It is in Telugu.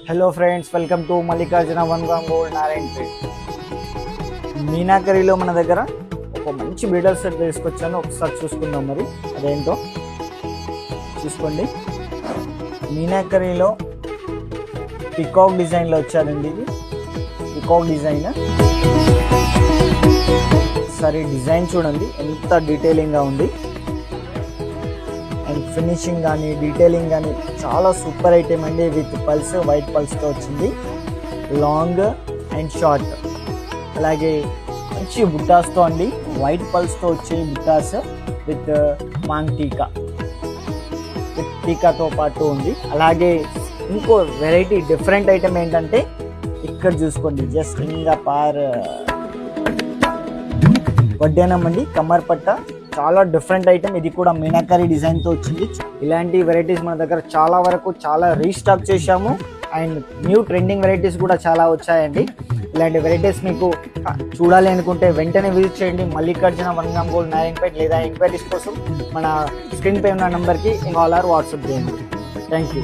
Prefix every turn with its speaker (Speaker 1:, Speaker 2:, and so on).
Speaker 1: Hello friends, welcome to Mallikarjuna 1 gram gold Narayanpet. మీనాకరీలో మన దగ్గర ఒక మంచి బీడల్ సెట్ తీసుకొచ్చాను. ఒకసారి చూసుకుందాం, మరి అదేంటో చూసుకోండి. మీనాకరీలో పికాక్ డిజైన్లో వచ్చారండి. ఇది పికాక్ డిజైన్. సరే, డిజైన్ చూడండి ఎంత డీటెయిలింగ్గా ఉంది. అండ్ ఫినిషింగ్ కానీ డీటెయిలింగ్ కానీ చాలా సూపర్ ఐటెం అండి. విత్ పల్స్, వైట్ పల్స్తో వచ్చింది. లాంగ్ అండ్ షార్ట్, అలాగే మంచి బుట్టాస్తో అండి. వైట్ పల్స్తో వచ్చే బుట్టాస్ విత్ మాంగ్ టీకా, విత్ టీకాతో పాటు ఉంది. అలాగే ఇంకో వెరైటీ డిఫరెంట్ ఐటెం ఏంటంటే ఇక్కడ చూసుకోండి, జస్ట్ ఇంకా వడ్డానం అండి, కమ్మర్ పట్ట. చాలా డిఫరెంట్ ఐటమ్. ఇది కూడా మీనాకరీ డిజైన్తో వచ్చింది. ఇలాంటి వెరైటీస్ మన దగ్గర చాలా రీస్టాక్ చేశాము. అండ్ న్యూ ట్రెండింగ్ వెరైటీస్ కూడా చాలా వచ్చాయండి. ఇలాంటి వెరైటీస్ మీకు చూడాలి అనుకుంటే వెంటనే విజిట్ చేయండి మల్లికార్జున 1 గ్రామ్ గోల్డ్ నారాయణపేట్. లేదా ఎంక్వైరీస్ కోసం మన స్క్రీన్ పై ఉన్న నెంబర్కి కాల్ ఆర్ వాట్సాప్ చేయండి. Thank you.